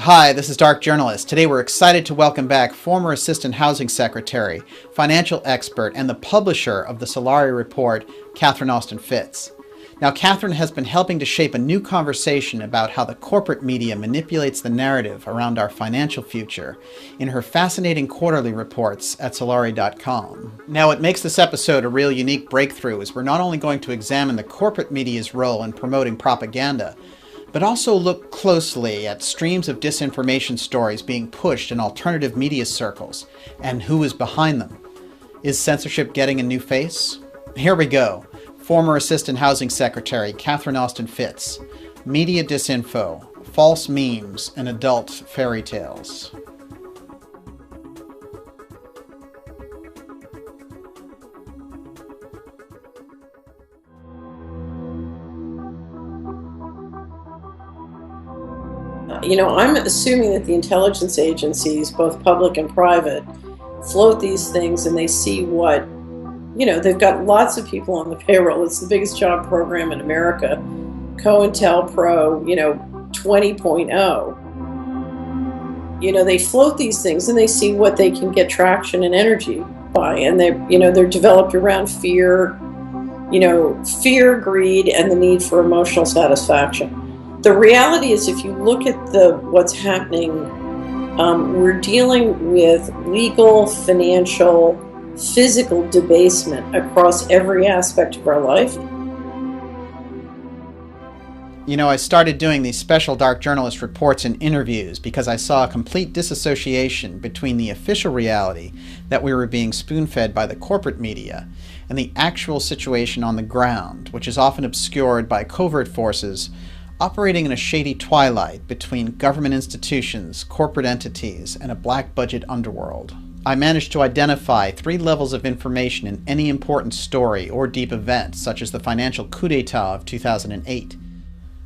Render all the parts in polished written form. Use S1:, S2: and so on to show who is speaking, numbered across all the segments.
S1: Hi, this is Dark Journalist. Today we're excited to welcome back former Assistant Housing Secretary, financial expert, and the publisher of the Solari Report, Catherine Austin Fitts. Now, Catherine has been helping to shape a new conversation about how the corporate media manipulates the narrative around our financial future in her fascinating quarterly reports at Solari.com. Now, what makes this episode a real unique breakthrough is we're not only going to examine the corporate media's role in promoting propaganda, but also look closely at streams of disinformation stories being pushed in alternative media circles and who is behind them. Is censorship getting a new face? Here we go. Former Assistant Housing Secretary Catherine Austin Fitts. Media disinfo, false memes, and adult fairy tales.
S2: I'm assuming that the intelligence agencies, both public and private, float these things and they see what, they've got lots of people on the payroll. It's the biggest job program in America, COINTELPRO, 20.0. They float these things and they see what they can get traction and energy by. And they're developed around fear, greed, and the need for emotional satisfaction. The reality is, if you look at what's happening, we're dealing with legal, financial, physical debasement across every aspect of our life.
S1: I started doing these special Dark Journalist reports and interviews because I saw a complete disassociation between the official reality that we were being spoon-fed by the corporate media and the actual situation on the ground, which is often obscured by covert forces operating in a shady twilight between government institutions, corporate entities, and a black budget underworld. I managed to identify 3 levels of information in any important story or deep event, such as the financial coup d'etat of 2008.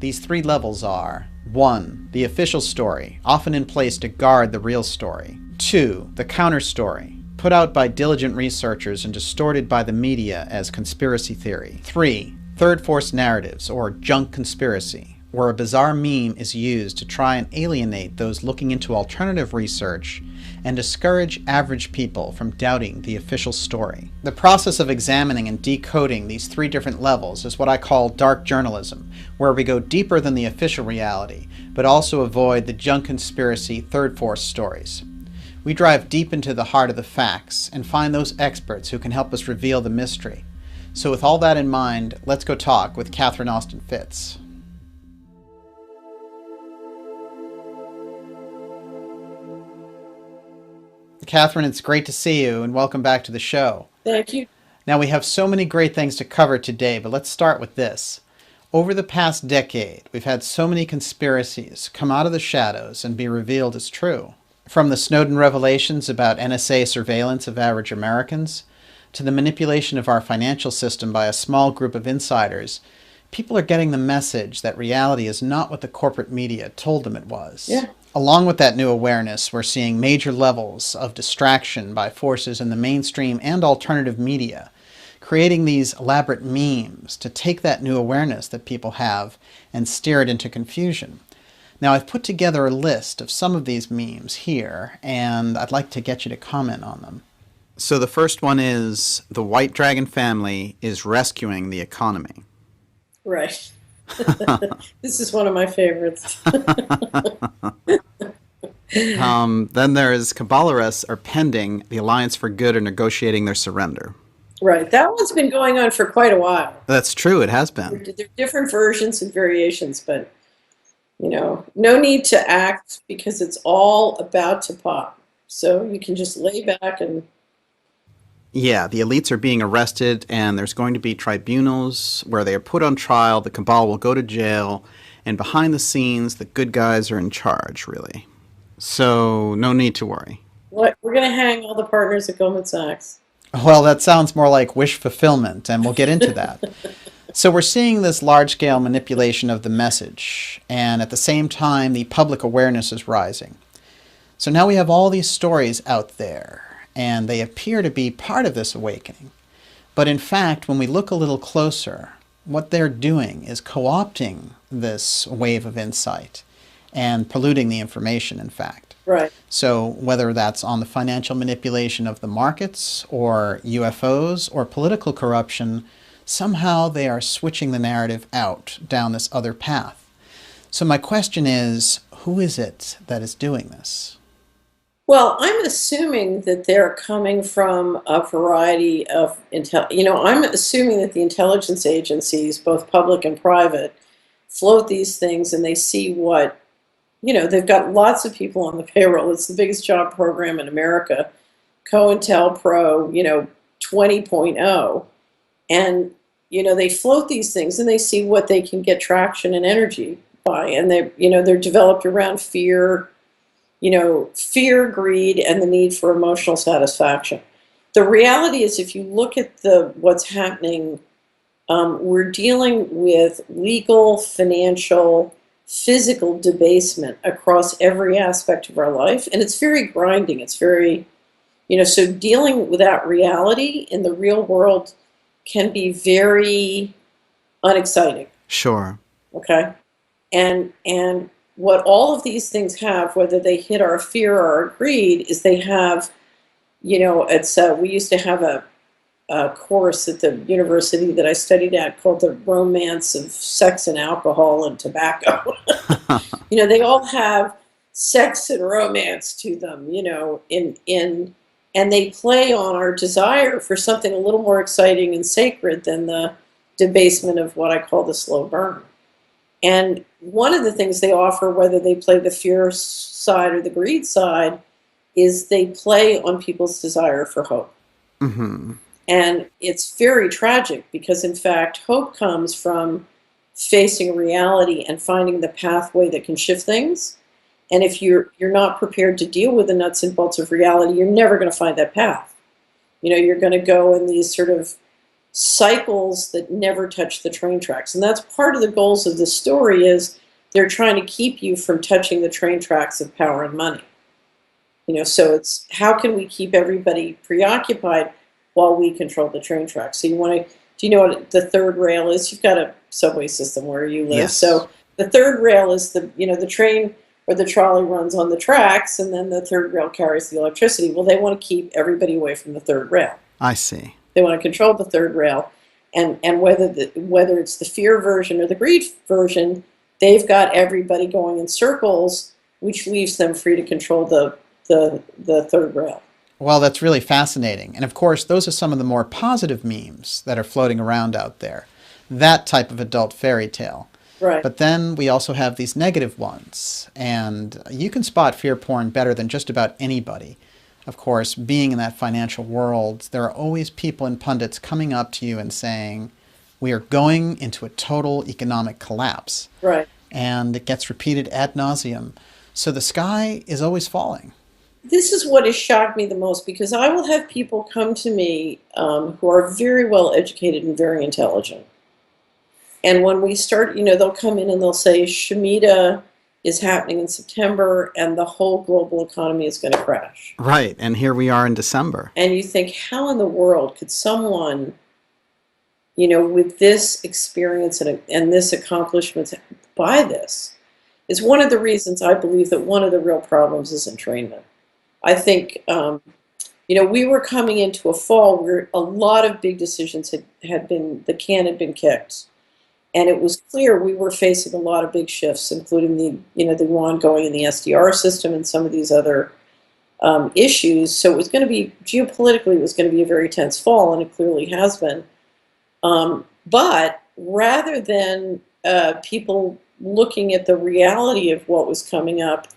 S1: These 3 levels are: 1. The official story, often in place to guard the real story. 2. The counter story, put out by diligent researchers and distorted by the media as conspiracy theory. 3. Third force narratives, or junk conspiracy, where a bizarre meme is used to try and alienate those looking into alternative research and discourage average people from doubting the official story. The process of examining and decoding these 3 different levels is what I call dark journalism, where we go deeper than the official reality, but also avoid the junk conspiracy third force stories. We drive deep into the heart of the facts and find those experts who can help us reveal the mystery. So with all that in mind, let's go talk with Catherine Austin Fitts. Catherine, it's great to see you, and welcome back to the show.
S2: Thank you.
S1: Now, we have so many great things to cover today, but let's start with this. Over the past decade, we've had so many conspiracies come out of the shadows and be revealed as true. From the Snowden revelations about NSA surveillance of average Americans, to the manipulation of our financial system by a small group of insiders, people are getting the message that reality is not what the corporate media told them it was.
S2: Yeah.
S1: Along with that new awareness, we're seeing major levels of distraction by forces in the mainstream and alternative media, creating these elaborate memes to take that new awareness that people have and steer it into confusion. Now, I've put together a list of some of these memes here, and I'd like to get you to comment on them. So the first one is, the White Dragon family is rescuing the economy.
S2: Right. This is one of my favorites.
S1: Then there's Kabbalarists are pending, the Alliance for Good are negotiating their surrender.
S2: Right. That one's been going on for quite a while.
S1: That's true, it has been.
S2: There are different versions and variations, but, no need to act because it's all about to pop. So you can just lay back and...
S1: Yeah, the elites are being arrested, and there's going to be tribunals where they are put on trial, the cabal will go to jail, and behind the scenes, the good guys are in charge, really. So, no need to worry.
S2: What? We're going to hang all the partners at Goldman Sachs.
S1: Well, that sounds more like wish fulfillment, and we'll get into that. So we're seeing this large-scale manipulation of the message, and at the same time, the public awareness is rising. So now we have all these stories out there, and they appear to be part of this awakening. But in fact, when we look a little closer, what they're doing is co-opting this wave of insight and polluting the information, in fact.
S2: Right.
S1: So whether that's on the financial manipulation of the markets or UFOs or political corruption, somehow they are switching the narrative out down this other path. So my question is, who is it that is doing this?
S2: Well, I'm assuming that they're coming from a variety of I'm assuming that the intelligence agencies, both public and private, float these things and they see what, they've got lots of people on the payroll. It's the biggest job program in America, COINTELPRO, 20.0. And, they float these things and they see what they can get traction and energy by. And they're developed around fear, greed, and the need for emotional satisfaction. The reality is, if you look at what's happening, we're dealing with legal, financial, physical debasement across every aspect of our life, and it's very grinding. It's very, so dealing with that reality in the real world can be very unexciting.
S1: Sure.
S2: Okay, and what all of these things have, whether they hit our fear or our greed, is they have, it's we used to have a course at the university that I studied at called the romance of sex and alcohol and tobacco. They all have sex and romance to them, and they play on our desire for something a little more exciting and sacred than the debasement of what I call the slow burn. And one of the things they offer, whether they play the fear side or the greed side, is they play on people's desire for hope.
S1: Mm-hmm.
S2: And it's very tragic because, in fact, hope comes from facing reality and finding the pathway that can shift things. And if you're not prepared to deal with the nuts and bolts of reality, you're never going to find that path. You're going to go in these sort of cycles that never touch the train tracks. And that's part of the goals of the story, is they're trying to keep you from touching the train tracks of power and money. So it's how can we keep everybody preoccupied while we control the train tracks? So do you know what the third rail is? You've got a subway system where you live.
S1: Yes.
S2: So the third rail is the train or the trolley runs on the tracks, and then the third rail carries the electricity. Well, they want to keep everybody away from the third rail.
S1: I see.
S2: They want to control the third rail, and whether it's the fear version or the greed version, they've got everybody going in circles, which leaves them free to control the third rail.
S1: Well, that's really fascinating. And of course, those are some of the more positive memes that are floating around out there. That type of adult fairy tale.
S2: Right.
S1: But then we also have these negative ones. And you can spot fear porn better than just about anybody. Of course, being in that financial world, there are always people and pundits coming up to you and saying, we are going into a total economic collapse.
S2: Right.
S1: And it gets repeated ad nauseum. So the sky is always falling.
S2: This is what has shocked me the most, because I will have people come to me who are very well educated and very intelligent. And when we start, they'll come in and they'll say, Shemitah is happening in September and the whole global economy is going to crash.
S1: Right. And here we are in December.
S2: And you think, how in the world could someone, with this experience and this accomplishment buy this? It's one of the reasons I believe that one of the real problems is entrainment. I think, we were coming into a fall where a lot of big decisions the can had been kicked. And it was clear we were facing a lot of big shifts, including the yuan going in the SDR system and some of these other issues. So it was going to be, geopolitically, it was going to be a very tense fall, and it clearly has been. But rather than people looking at the reality of what was coming up,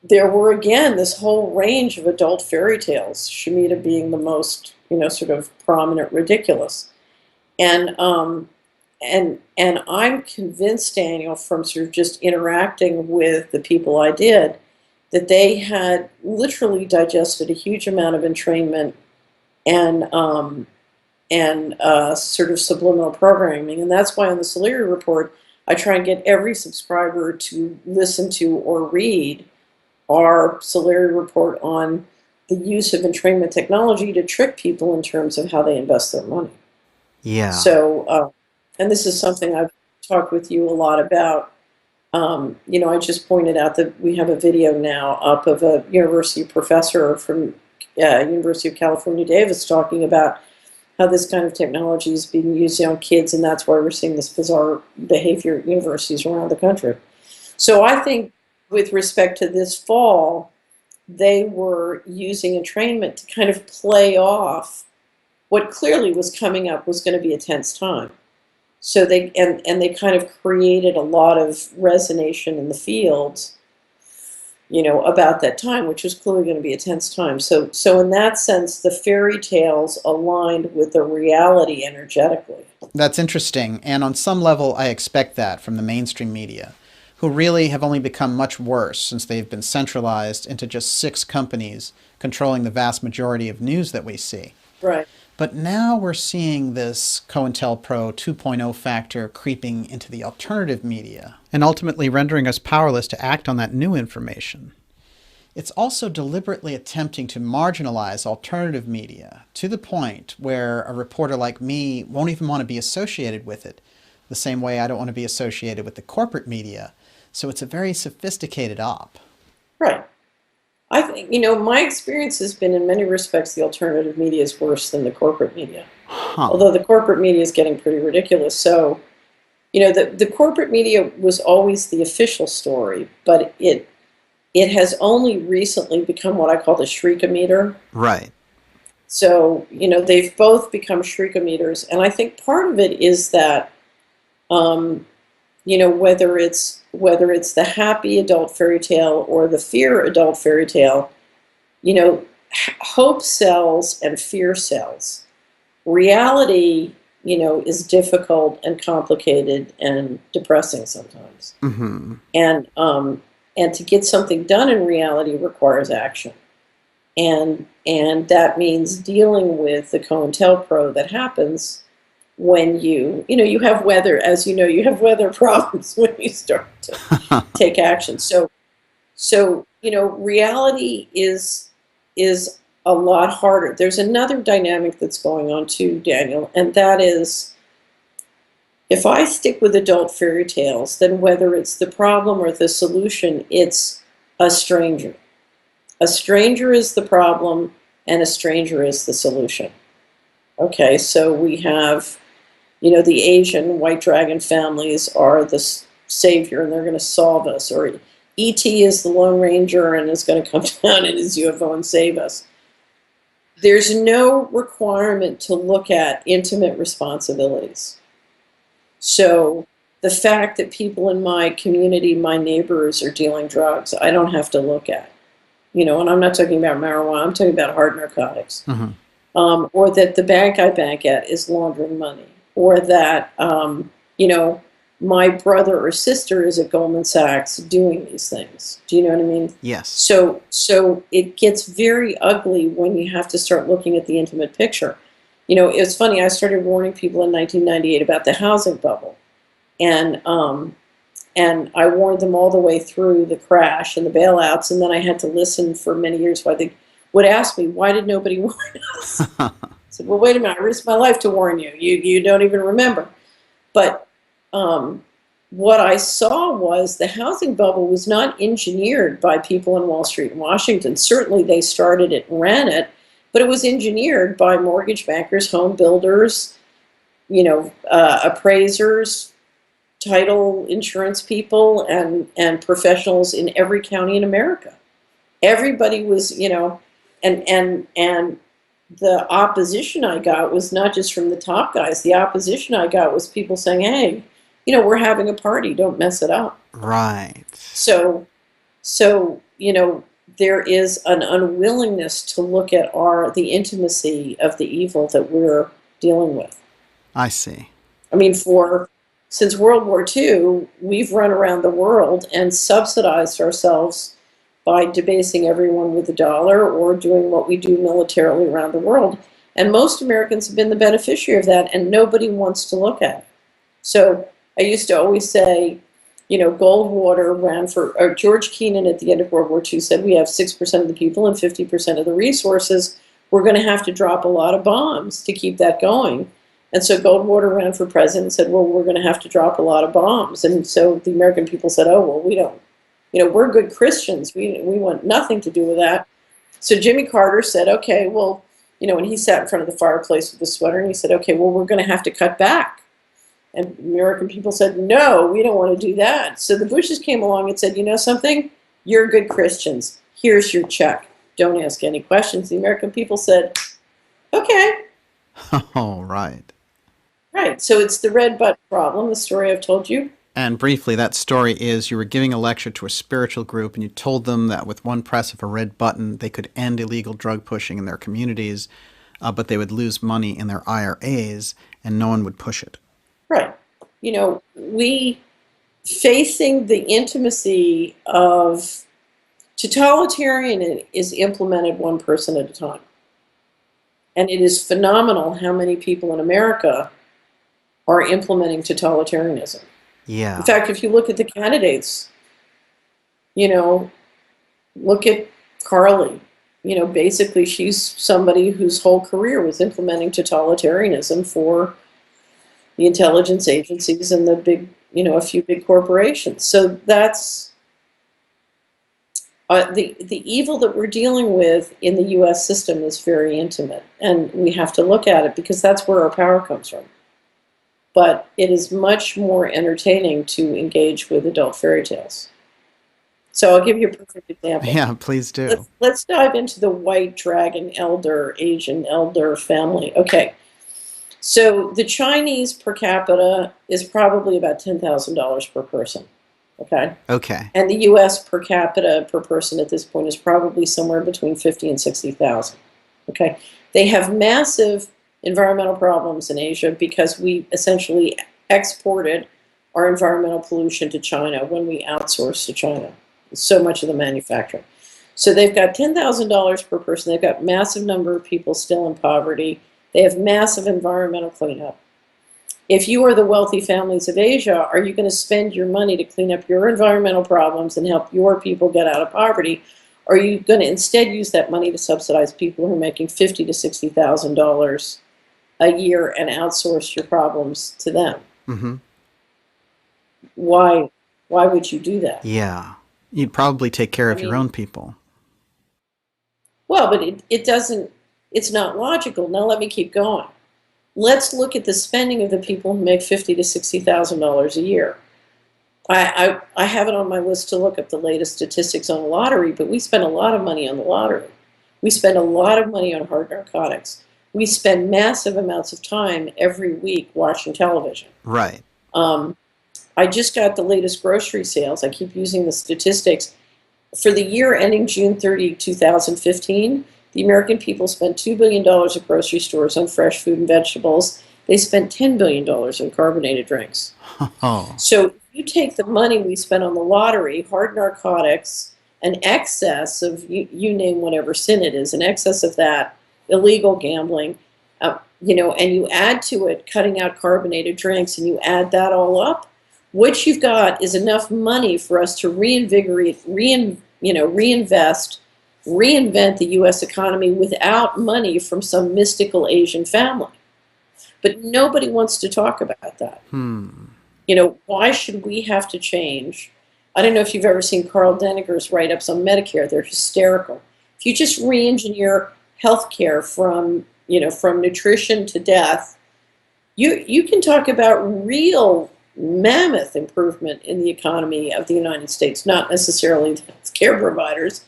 S2: there were, again, this whole range of adult fairy tales, Shemitah being the most, sort of prominent, ridiculous. And I'm convinced, Daniel, from sort of just interacting with the people I did, that they had literally digested a huge amount of entrainment and sort of subliminal programming. And that's why on the Solari Report, I try and get every subscriber to listen to or read our Solari Report on the use of entrainment technology to trick people in terms of how they invest their money.
S1: Yeah.
S2: So, and this is something I've talked with you a lot about. I just pointed out that we have a video now up of a university professor from University of California, Davis, talking about how this kind of technology is being used on kids, and that's why we're seeing this bizarre behavior at universities around the country. So I think with respect to this fall, they were using entrainment to kind of play off what clearly was coming up was going to be a tense time. So they kind of created a lot of resonation in the fields, about that time, which was clearly going to be a tense time. So in that sense, the fairy tales aligned with the reality energetically.
S1: That's interesting, and on some level I expect that from the mainstream media, who really have only become much worse since they've been centralized into just 6 companies controlling the vast majority of news that we see.
S2: Right.
S1: But now we're seeing this COINTELPRO 2.0 factor creeping into the alternative media and ultimately rendering us powerless to act on that new information. It's also deliberately attempting to marginalize alternative media to the point where a reporter like me won't even want to be associated with it, the same way I don't want to be associated with the corporate media. So it's a very sophisticated op.
S2: Right. I think, my experience has been in many respects the alternative media is worse than the corporate media. Although the corporate media is getting pretty ridiculous. So, the corporate media was always the official story, but it has only recently become what I call the shriekometer.
S1: Right.
S2: So, they've both become shriekometers. And I think part of it is that, whether it's the happy adult fairy tale or the fear adult fairy tale, hope sells and fear sells. Reality, is difficult and complicated and depressing sometimes.
S1: Mm-hmm.
S2: And to get something done in reality requires action. And that means dealing with the COINTELPRO that happens when you have weather, as you have weather problems when you start to take action. So reality is a lot harder. There's another dynamic that's going on too, Daniel, and that is if I stick with adult fairy tales, then whether it's the problem or the solution, it's a stranger. A stranger is the problem, and a stranger is the solution. Okay, so we have the Asian white dragon families are the savior and they're going to solve us. Or E.T. is the Lone Ranger and is going to come down in his UFO and save us. There's no requirement to look at intimate responsibilities. So the fact that people in my community, my neighbors, are dealing drugs, I don't have to look at. And I'm not talking about marijuana, I'm talking about hard narcotics.
S1: Mm-hmm.
S2: Or that the bank I bank at is laundering money. Or that, my brother or sister is at Goldman Sachs doing these things. Do you know what I mean?
S1: Yes.
S2: So it gets very ugly when you have to start looking at the intimate picture. It's funny, I started warning people in 1998 about the housing bubble. And I warned them all the way through the crash and the bailouts, and then I had to listen for many years why they would ask me, why did nobody warn us? I said, well, wait a minute, I risked my life to warn you. You don't even remember. But what I saw was the housing bubble was not engineered by people in Wall Street and Washington. Certainly they started it and ran it, but it was engineered by mortgage bankers, home builders, appraisers, title insurance people, and professionals in every county in America. Everybody was, and the opposition I got was not just from the top guys. The opposition I got was people saying, hey, we're having a party, don't mess it up.
S1: Right.
S2: So there is an unwillingness to look at the intimacy of the evil that we're dealing with.
S1: I see.
S2: I mean, since World War II, we've run around the world and subsidized ourselves by debasing everyone with the dollar or doing what we do militarily around the world. And most Americans have been the beneficiary of that, and nobody wants to look at it. So I used to always say, Goldwater ran or George Kennan at the end of World War II said we have 6% of the people and 50% of the resources. We're going to have to drop a lot of bombs to keep that going. And so Goldwater ran for president and said, well, we're going to have to drop a lot of bombs. And so the American people said, oh, well, we don't, we're good Christians. We want nothing to do with that. So Jimmy Carter said, okay, well, and he sat in front of the fireplace with a sweater and he said, okay, well, we're going to have to cut back. And American people said, no, we don't want to do that. So the Bushes came along and said, you know something? You're good Christians. Here's your check. Don't ask any questions. The American people said, okay.
S1: Oh, right.
S2: Right. So it's the red button problem, the story I've told you.
S1: And briefly, that story is you were giving a lecture to a spiritual group and you told them that with one press of a red button, they could end illegal drug pushing in their communities, but they would lose money in their IRAs and no one would push it.
S2: Right. We facing the intimacy of totalitarian is implemented one person at a time. And it is phenomenal how many people in America are implementing totalitarianism.
S1: Yeah.
S2: In fact, if you look at the candidates, look at Carly. Basically she's somebody whose whole career was implementing totalitarianism for the intelligence agencies and the big, a few big corporations. So that's the evil that we're dealing with in the U.S. system is very intimate, and we have to look at it because that's where our power comes from. But it is much more entertaining to engage with adult fairy tales. So I'll give you a perfect example.
S1: Yeah, please do.
S2: Let's dive into the white dragon elder, Asian elder family. Okay. So the Chinese per capita is probably about $10,000 per person. Okay.
S1: Okay.
S2: And the U.S. per capita per person at this point is probably somewhere between 50 and 60,000. Okay. They have massive environmental problems in Asia because we essentially exported our environmental pollution to China when we outsourced to China. So much of the manufacturing. So they've got $10,000 per person. They've got massive number of people still in poverty. They have massive environmental cleanup. If you are the wealthy families of Asia, are you going to spend your money to clean up your environmental problems and help your people get out of poverty? Or are you going to instead use that money to subsidize people who are making $50,000 to $60,000 a year and outsource your problems to them?
S1: Mm-hmm.
S2: Why would you do that?
S1: Yeah. You'd probably take care of your own people.
S2: Well, but it doesn't, it's not logical. Now let me keep going. Let's look at the spending of the people who make $50,000 to $60,000 a year. I have it on my list to look up the latest statistics on the lottery, but we spend a lot of money on the lottery. We spend a lot of money on hard narcotics. We spend massive amounts of time every week watching television.
S1: Right.
S2: I just got the latest grocery sales. I keep using the statistics. For the year ending June 30, 2015, the American people spent $2 billion at grocery stores on fresh food and vegetables. They spent $10 billion on carbonated drinks.
S1: Oh.
S2: So if you take the money we spent on the lottery, hard narcotics, an excess of, you name whatever sin it is, an excess of that, illegal gambling, and you add to it cutting out carbonated drinks, and you add that all up, what you've got is enough money for us to reinvigorate, reinvest, reinvent the U.S. economy without money from some mystical Asian family. But nobody wants to talk about that. Why should we have to change? I don't know if you've ever seen Carl Deniger's write-ups on Medicare. They're hysterical. If you just re-engineer healthcare from nutrition to death, you can talk about real mammoth improvement in the economy of the United States, not necessarily care providers,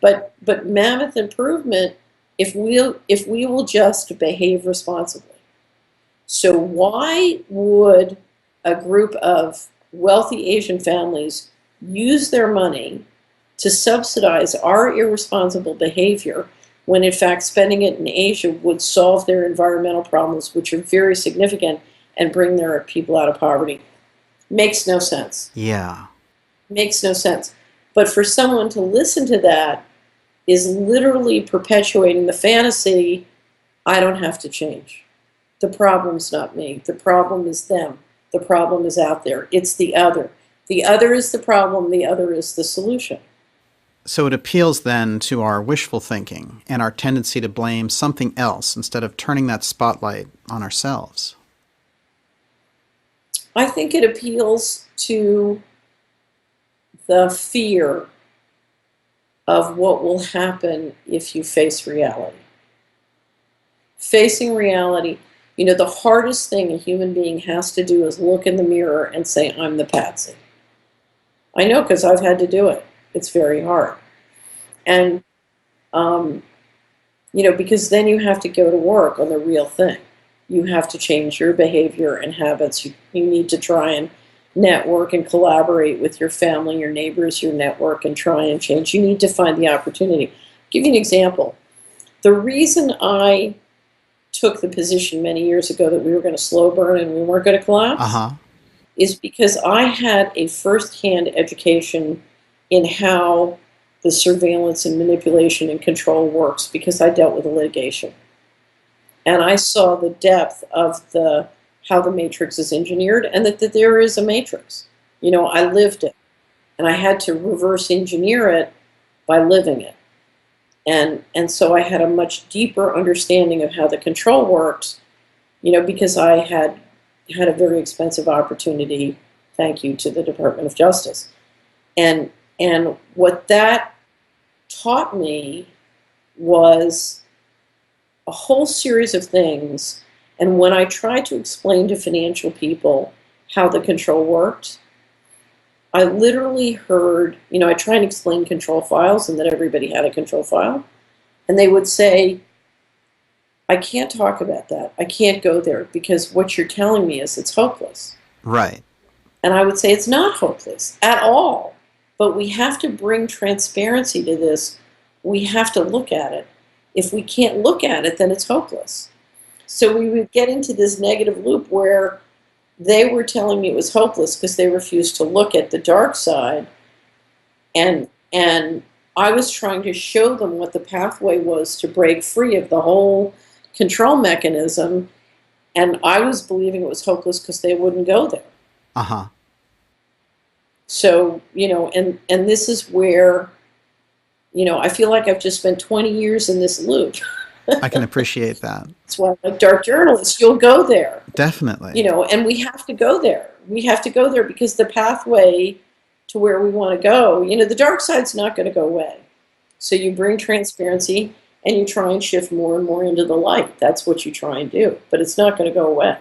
S2: but mammoth improvement if we will just behave responsibly. So why would a group of wealthy Asian families use their money to subsidize our irresponsible behavior when in fact spending it in Asia would solve their environmental problems, which are very significant, and bring their people out of poverty? Makes no sense.
S1: Yeah.
S2: Makes no sense. But for someone to listen to that is literally perpetuating the fantasy, I don't have to change. The problem's not me. The problem is them. The problem is out there. It's the other. The other is the problem. The other is the solution.
S1: So it appeals then to our wishful thinking and our tendency to blame something else instead of turning that spotlight on ourselves.
S2: I think it appeals to the fear of what will happen if you face reality. Facing reality, the hardest thing a human being has to do is look in the mirror and say, I'm the patsy. I know, because I've had to do it. It's very hard. And, because then you have to go to work on the real thing. You have to change your behavior and habits. You need to try and network and collaborate with your family, your neighbors, your network, and try and change. You need to find the opportunity. I'll give you an example. The reason I took the position many years ago that we were going to slow burn and we weren't going to collapse is because I had a first-hand education in how the surveillance and manipulation and control works, because I dealt with the litigation. And I saw the depth of how the matrix is engineered, and that there is a matrix. I lived it. And I had to reverse engineer it by living it. And so I had a much deeper understanding of how the control works, because I had a very expensive opportunity, thank you to the Department of Justice. And what that taught me was a whole series of things. And when I tried to explain to financial people how the control worked, I literally heard, I try and explain control files and that everybody had a control file. And they would say, I can't talk about that. I can't go there because what you're telling me is it's hopeless.
S1: Right.
S2: And I would say it's not hopeless at all. But we have to bring transparency to this. We have to look at it. If we can't look at it, then it's hopeless. So we would get into this negative loop where they were telling me it was hopeless because they refused to look at the dark side. And I was trying to show them what the pathway was to break free of the whole control mechanism. And I was believing it was hopeless because they wouldn't go there. So, and this is where, I feel like I've just spent 20 years in this loop.
S1: I can appreciate that.
S2: That's why, like dark journalists, you'll go there.
S1: Definitely.
S2: And we have to go there. We have to go there because the pathway to where we want to go, the dark side's not going to go away. So you bring transparency and you try and shift more and more into the light. That's what you try and do, but it's not going to go away.